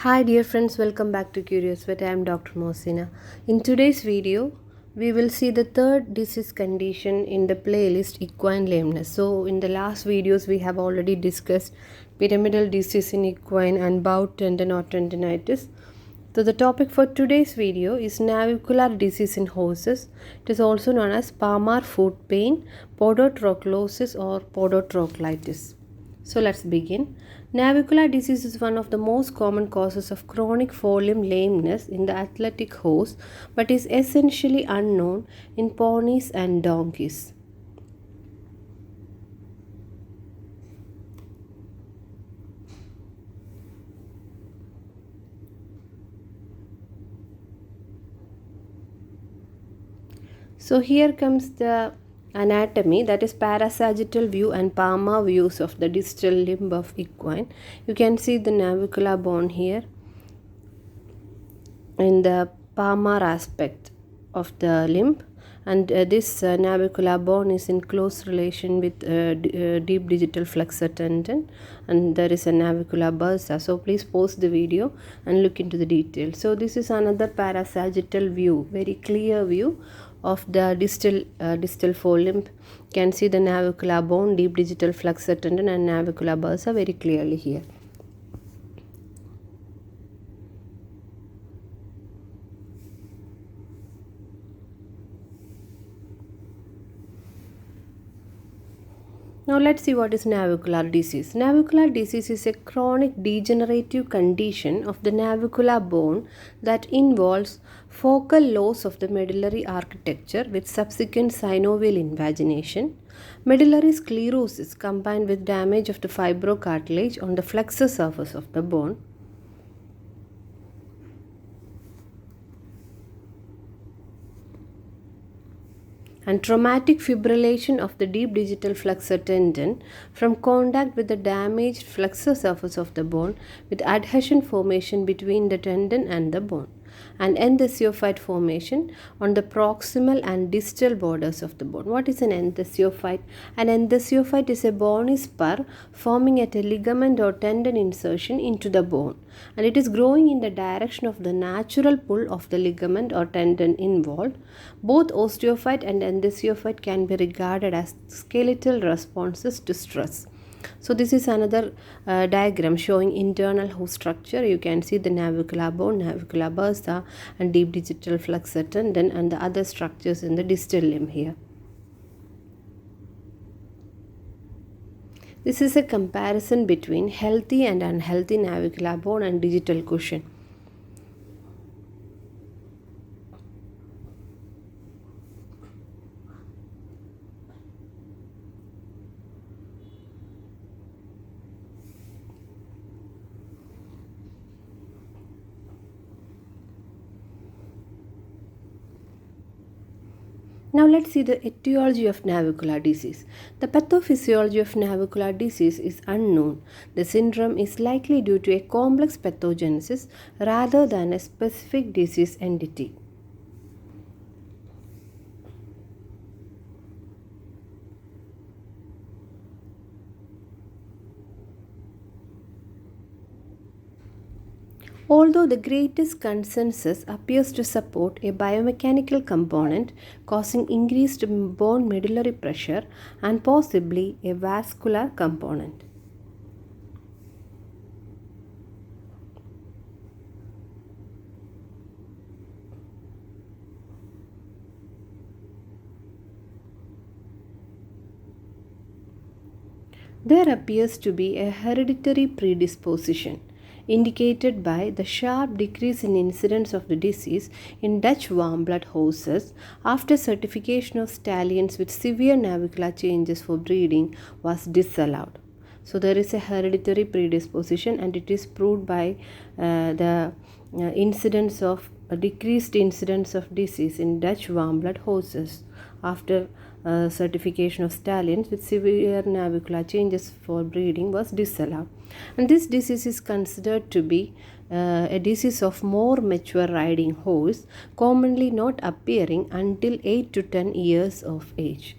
Hi dear friends, welcome back to Curious Vet. I am Dr. Mohsina. In today's video, we will see the third disease condition in the playlist, equine lameness. So in the last videos, we have already discussed pyramidal disease in equine and bowed tendon or tendinitis. So the topic for today's video is navicular disease in horses. It is also known as Palmar foot pain, podotroclosis or podotroclitis. So let's begin. Navicular disease is one of the most common causes of chronic forelimb lameness in the athletic horse, but is essentially unknown in ponies and donkeys. So here comes the anatomy, that is parasagittal view and Palmar views of the distal limb of equine. You can see the navicular bone here in the Palmar aspect of the limb, and this navicular bone is in close relation with deep digital flexor tendon, and there is a navicular bursa. So please pause the video and look into the details. So this is another parasagittal view, very clear view of the distal forelimb. You can see the navicular bone, deep digital flexor tendon and navicular bursa very clearly here. Now let's see what is navicular disease. Navicular disease is a chronic degenerative condition of the navicular bone that involves focal loss of the medullary architecture with subsequent synovial invagination, medullary sclerosis combined with damage of the fibrocartilage on the flexor surface of the bone, and traumatic fibrillation of the deep digital flexor tendon from contact with the damaged flexor surface of the bone with adhesion formation between the tendon and the bone, and enthesiophyte formation on the proximal and distal borders of the bone. What is an enthesiophyte? An enthesiophyte is a bony spur forming at a ligament or tendon insertion into the bone, and it is growing in the direction of the natural pull of the ligament or tendon involved. Both osteophyte and enthesiophyte can be regarded as skeletal responses to stress. So this is another diagram showing internal hoof structure. You can see the navicular bone, navicular bursa and deep digital flexor tendon and the other structures in the distal limb here. This is a comparison between healthy and unhealthy navicular bone and digital cushion. Now let's see the etiology of navicular disease. The pathophysiology of navicular disease is unknown. The syndrome is likely due to a complex pathogenesis rather than a specific disease entity. Although the greatest consensus appears to support a biomechanical component causing increased bone medullary pressure and possibly a vascular component. There appears to be a hereditary predisposition, indicated by the sharp decrease in incidence of the disease in Dutch warm blood horses after certification of stallions with severe navicular changes for breeding was disallowed. So there is a hereditary predisposition, and it is proved by the incidence of decreased incidence of disease in Dutch warm blood horses after certification of stallions with severe navicular changes for breeding was disallowed. And this disease is considered to be a disease of more mature riding horse, commonly not appearing until 8 to 10 years of age.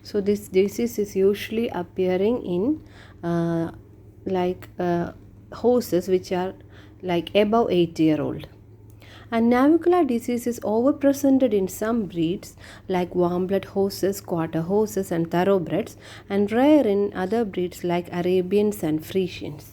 So this disease is usually appearing in horses which are like above 8-year-old. And navicular disease is overrepresented in some breeds like warm-blood horses, quarter horses, and thoroughbreds, and rare in other breeds like Arabians and Frisians.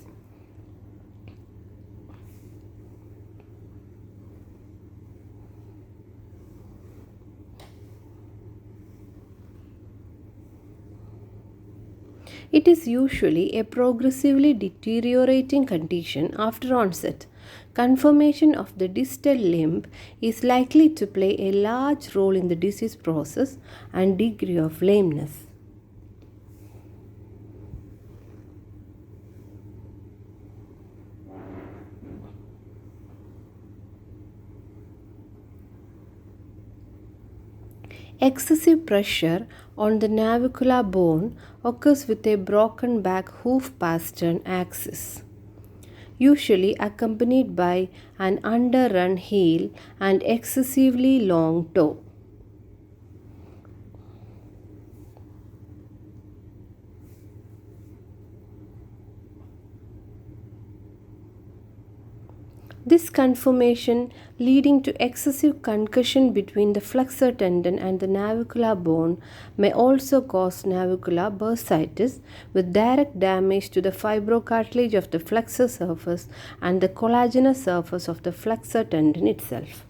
It is usually a progressively deteriorating condition after onset. Conformation of the distal limb is likely to play a large role in the disease process and degree of lameness. Excessive pressure on the navicular bone occurs with a broken back hoof pastern axis, usually accompanied by an underrun heel and excessively long toe. This conformation, leading to excessive concussion between the flexor tendon and the navicular bone, may also cause navicular bursitis with direct damage to the fibrocartilage of the flexor surface and the collagenous surface of the flexor tendon itself.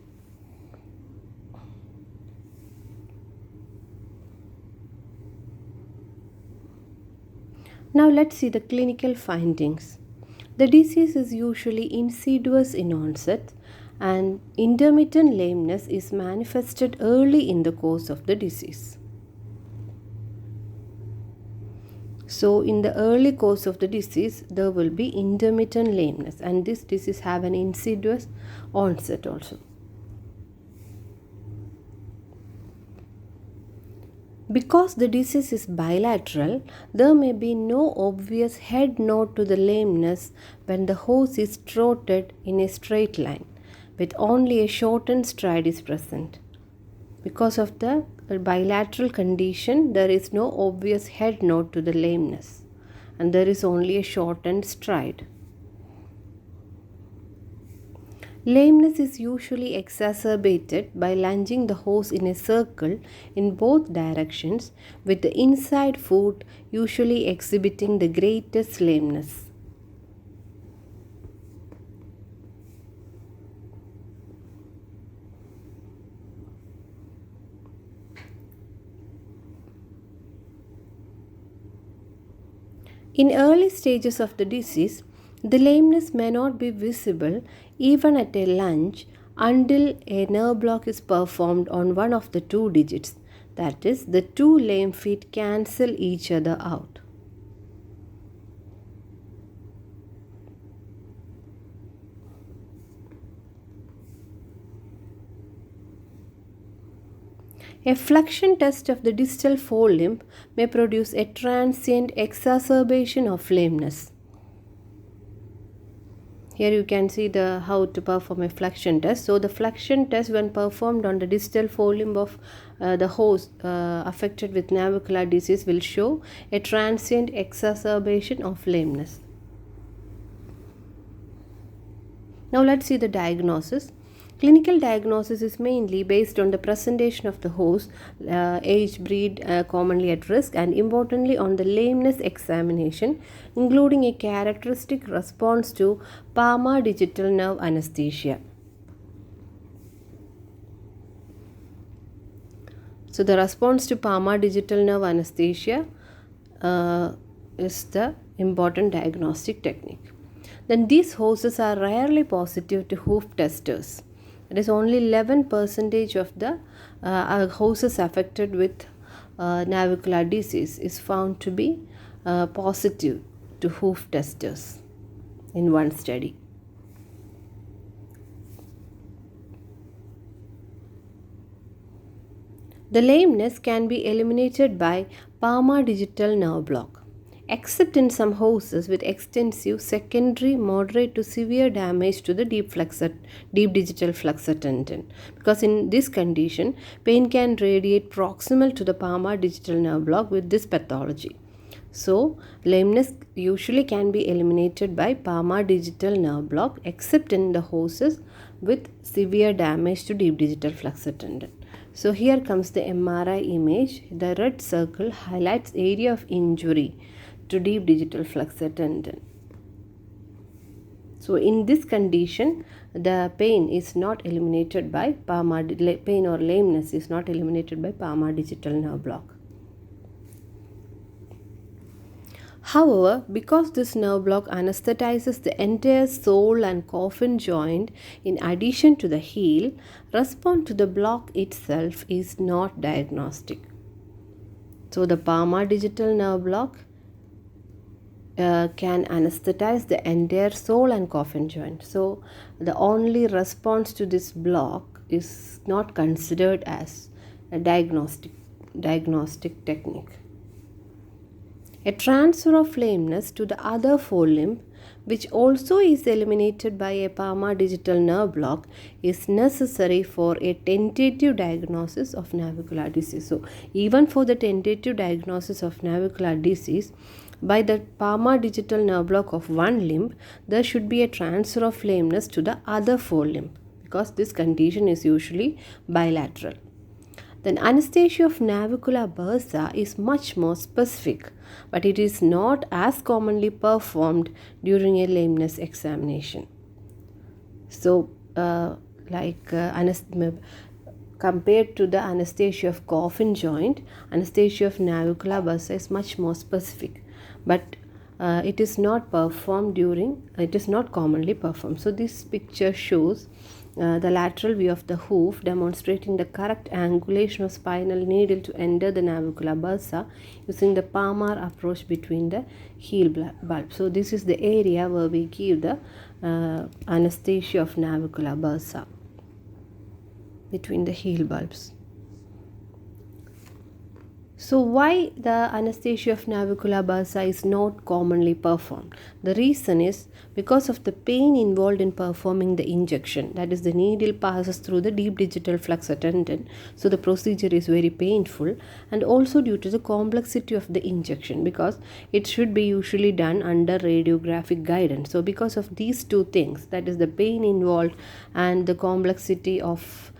Now let's see the clinical findings. The disease is usually insidious in onset, and intermittent lameness is manifested early in the course of the disease. So, in the early course of the disease, there will be intermittent lameness, and this disease have an insidious onset also. Because the disease is bilateral, there may be no obvious head nod to the lameness when the horse is trotted in a straight line, with only a shortened stride is present. Because of the bilateral condition, there is no obvious head nod to the lameness, and there is only a shortened stride. Lameness is usually exacerbated by lunging the horse in a circle in both directions, with the inside foot usually exhibiting the greatest lameness. In early stages of the disease, the lameness may not be visible even at a lunge until a nerve block is performed on one of the two digits, that is, the two lame feet cancel each other out. A flexion test of the distal forelimb may produce a transient exacerbation of lameness. Here you can see how to perform a flexion test. So the flexion test, when performed on the distal forelimb of the horse affected with navicular disease, will show a transient exacerbation of lameness. Now let's see the diagnosis. Clinical diagnosis is mainly based on the presentation of the horse, age, breed, commonly at risk, and importantly on the lameness examination, including a characteristic response to Palmar digital nerve anesthesia. So the response to Palmar digital nerve anesthesia is the important diagnostic technique. Then these horses are rarely positive to hoof testers. It is only 11% of the horses affected with navicular disease is found to be positive to hoof testers in one study. The lameness can be eliminated by Palmar digital nerve block, except in some horses with extensive secondary moderate to severe damage to the deep digital flexor tendon, because in this condition pain can radiate proximal to the Palmar digital nerve block with this pathology. So, lameness usually can be eliminated by Palmar digital nerve block except in the horses with severe damage to deep digital flexor tendon. So, here comes the MRI image. The red circle highlights area of injury to deep digital flexor tendon. So, in this condition, the pain is not eliminated by Palmar, pain or lameness is not eliminated by Palmar digital nerve block. However, because this nerve block anesthetizes the entire sole and coffin joint in addition to the heel, response to the block itself is not diagnostic. So, the Palmar digital nerve block can anesthetize the entire sole and coffin joint. So, the only response to this block is not considered as a diagnostic technique. A transfer of lameness to the other forelimb, which also is eliminated by a Palmar digital nerve block, is necessary for a tentative diagnosis of navicular disease. So, even for the tentative diagnosis of navicular disease, by the Palmar digital nerve block of one limb, there should be a transfer of lameness to the other forelimb because this condition is usually bilateral. Then anesthesia of navicular bursa is much more specific, but it is not as commonly performed during a lameness examination. So, compared to the anesthesia of coffin joint, anesthesia of navicular bursa is much more specific, but it is not commonly performed. So, this picture shows the lateral view of the hoof demonstrating the correct angulation of spinal needle to enter the navicular bursa using the Palmar approach between the heel bulb. So, this is the area where we give the anesthesia of navicular bursa between the heel bulbs. So, why the anesthesia of navicular bursa is not commonly performed? The reason is because of the pain involved in performing the injection. That is, the needle passes through the deep digital flexor tendon. So, the procedure is very painful, and also due to the complexity of the injection because it should be usually done under radiographic guidance. So, because of these two things, that is the pain involved and the complexity of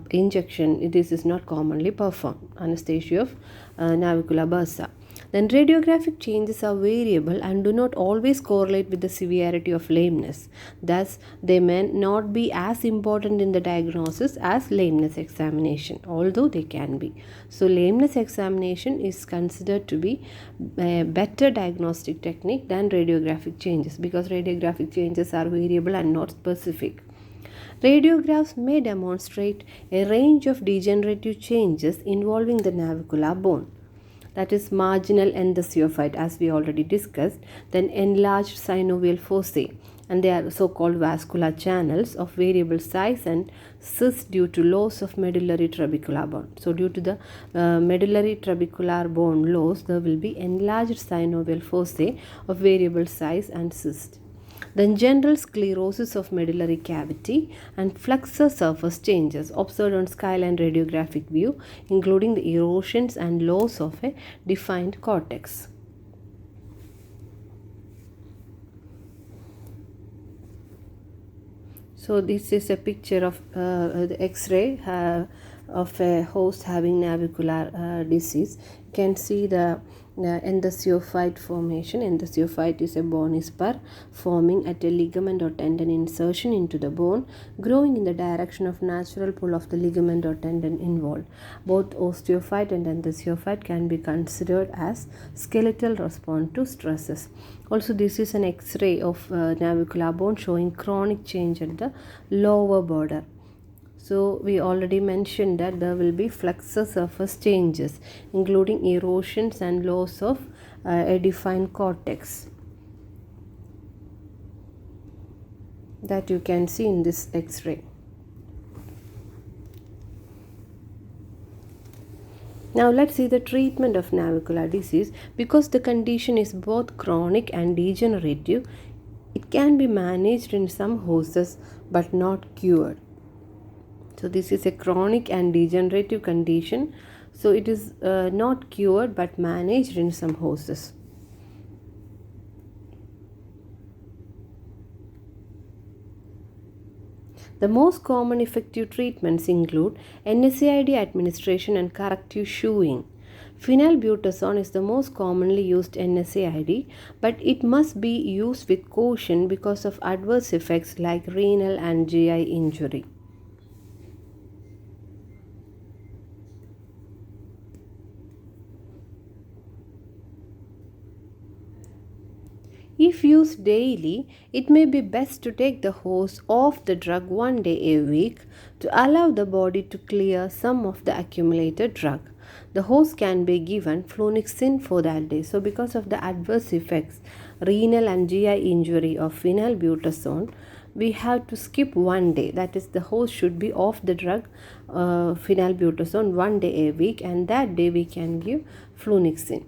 injection, this is not commonly performed, anesthesia of navicular bursa. Then radiographic changes are variable and do not always correlate with the severity of lameness. Thus, they may not be as important in the diagnosis as lameness examination, although they can be. So, lameness examination is considered to be a better diagnostic technique than radiographic changes because radiographic changes are variable and not specific. Radiographs may demonstrate a range of degenerative changes involving the navicular bone, that is marginal enthesiophyte as we already discussed, then enlarged synovial fossae, and they are so-called vascular channels of variable size and cysts due to loss of medullary trabecular bone. So, due to the medullary trabecular bone loss, there will be enlarged synovial fossae of variable size and cyst. Then general sclerosis of medullary cavity and flexor surface changes observed on skyline radiographic view, including the erosions and loss of a defined cortex. So, this is a picture of the X-ray of a host having navicular disease. You can see the enthesiophyte formation. Enthesiophyte is a bony spur forming at a ligament or tendon insertion into the bone, growing in the direction of natural pull of the ligament or tendon involved. Both osteophyte and enthesiophyte can be considered as skeletal response to stresses. Also, this is an X-ray of navicular bone showing chronic change at the lower border. So, we already mentioned that there will be flexor surface changes, including erosions and loss of a defined cortex that you can see in this X-ray. Now, let's see the treatment of navicular disease. Because the condition is both chronic and degenerative, it can be managed in some horses but not cured. So, this is a chronic and degenerative condition. So, it is not cured but managed in some horses. The most common effective treatments include NSAID administration and corrective shoeing. Phenylbutazone is the most commonly used NSAID, but it must be used with caution because of adverse effects like renal and GI injury. If used daily, it may be best to take the hose off the drug one day a week to allow the body to clear some of the accumulated drug. The hose can be given flunixin for that day. So, because of the adverse effects, renal and GI injury of phenylbutazone, we have to skip one day. That is, the hose should be off the drug phenylbutazone one day a week, and that day we can give flunixin.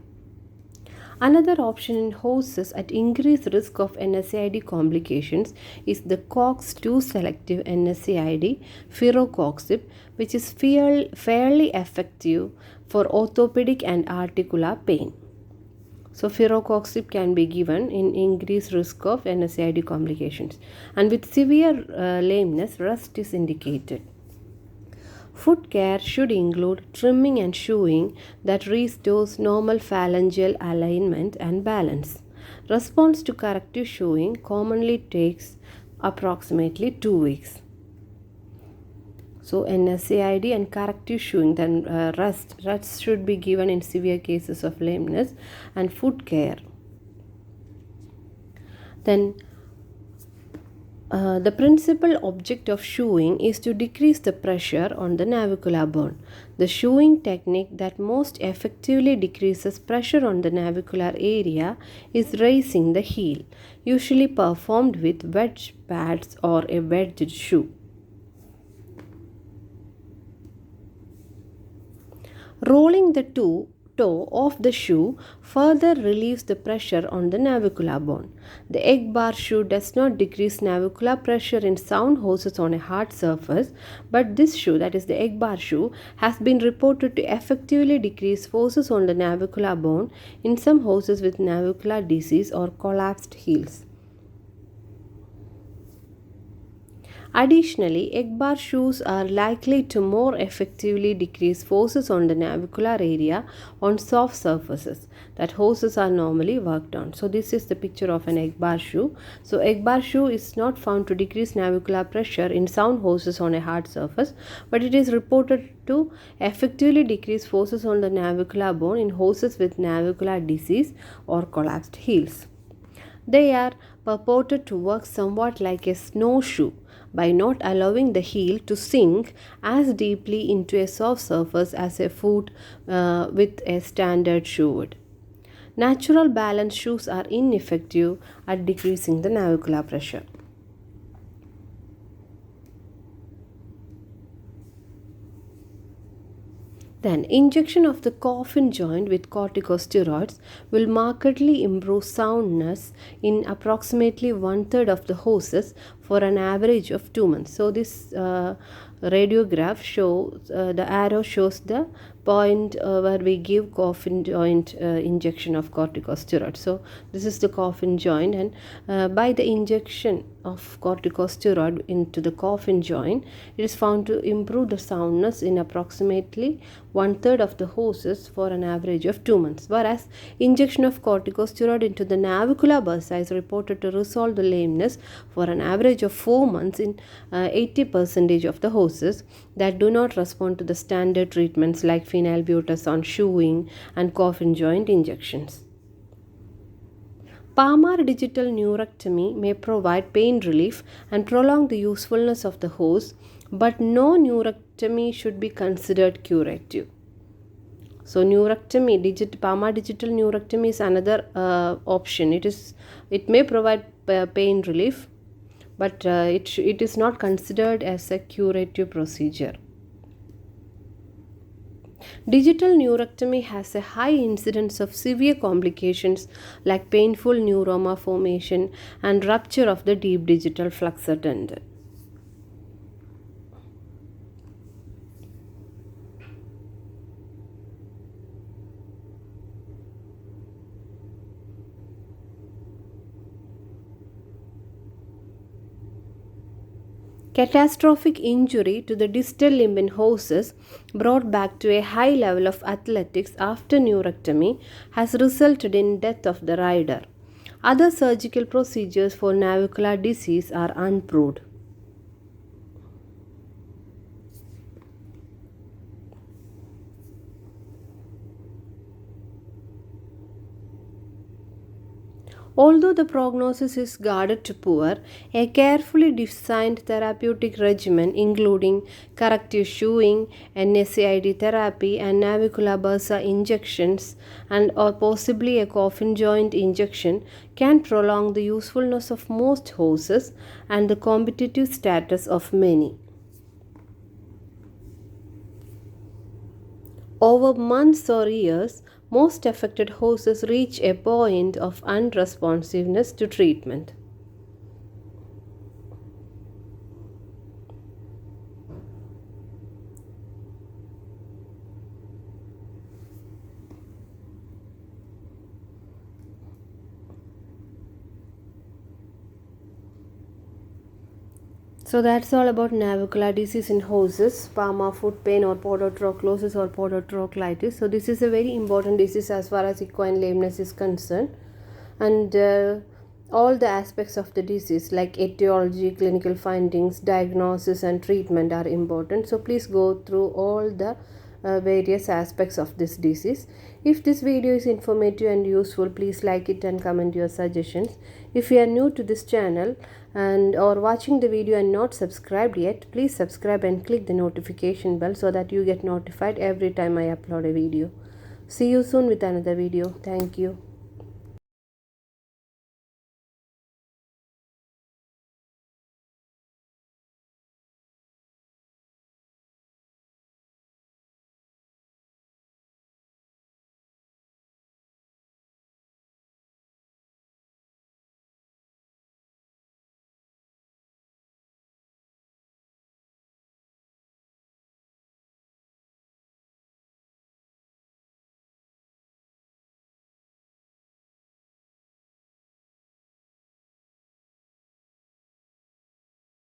Another option in hoses at increased risk of NSAID complications is the COX-2 selective NSAID, firocoxib, which is fairly effective for orthopedic and articular pain. So, firocoxib can be given in increased risk of NSAID complications. And with severe lameness, rest is indicated. Foot care should include trimming and shoeing that restores normal phalangeal alignment and balance. Response to corrective shoeing commonly takes approximately 2 weeks. So, NSAID and corrective shoeing, then rest should be given in severe cases of lameness, and foot care. Then the principal object of shoeing is to decrease the pressure on the navicular bone. The shoeing technique that most effectively decreases pressure on the navicular area is raising the heel, usually performed with wedge pads or a wedged shoe. Rolling the toe of the shoe further relieves the pressure on the navicular bone. The egg bar shoe does not decrease navicular pressure in sound hoses on a hard surface, but this shoe, that is the egg bar shoe, has been reported to effectively decrease forces on the navicular bone in some hoses with navicular disease or collapsed heels. Additionally, egg bar shoes are likely to more effectively decrease forces on the navicular area on soft surfaces that hoses are normally worked on. So, this is the picture of an egg bar shoe. So, egg bar shoe is not found to decrease navicular pressure in sound hoses on a hard surface, but it is reported to effectively decrease forces on the navicular bone in hoses with navicular disease or collapsed heels. They are purported to work somewhat like a snowshoe by not allowing the heel to sink as deeply into a soft surface as a foot with a standard shoe would. Natural balance shoes are ineffective at decreasing the navicular pressure. Then, injection of the coffin joint with corticosteroids will markedly improve soundness in approximately 1/3 of the hoses for an average of 2 months. So, this radiograph shows the arrow shows the point where we give coffin joint injection of corticosteroid. So, this is the coffin joint, and by the injection of corticosteroid into the coffin joint, it is found to improve the soundness in approximately 1/3 of the hoses for an average of 2 months, whereas injection of corticosteroid into the navicular bursa is reported to resolve the lameness for an average of 4 months in 80% of the hoses that do not respond to the standard treatments like phenylbutazone shoeing and coffin joint injections. Palmar digital neurectomy may provide pain relief and prolong the usefulness of the hose, but no neurectomy should be considered curative. So, neurectomy, Palmar digital neurectomy is another option. It may provide pain relief, but it is not considered as a curative procedure. Digital neurectomy has a high incidence of severe complications like painful neuroma formation and rupture of the deep digital flexor tendon. Catastrophic injury to the distal limb in horses brought back to a high level of athletics after neurectomy has resulted in death of the rider. Other surgical procedures for navicular disease are unproved. Although the prognosis is guarded to poor, a carefully designed therapeutic regimen including corrective shoeing, NSAID therapy, and navicular BURSA injections and or possibly a coffin joint injection can prolong the usefulness of most horses and the competitive status of many. Over months or years, most affected horses reach a point of unresponsiveness to treatment. So that's all about navicular disease in horses, Palmar foot pain or podotroclosis or podotroclitis. So this is a very important disease as far as equine lameness is concerned, and all the aspects of the disease like etiology, clinical findings, diagnosis, and treatment are important. So please go through all the various aspects of this disease. If this video is informative and useful, please like it and comment your suggestions. If you are new to this channel and or watching the video and not subscribed yet, please subscribe and click the notification bell so that you get notified every time I upload a video. See you soon with another video. Thank you.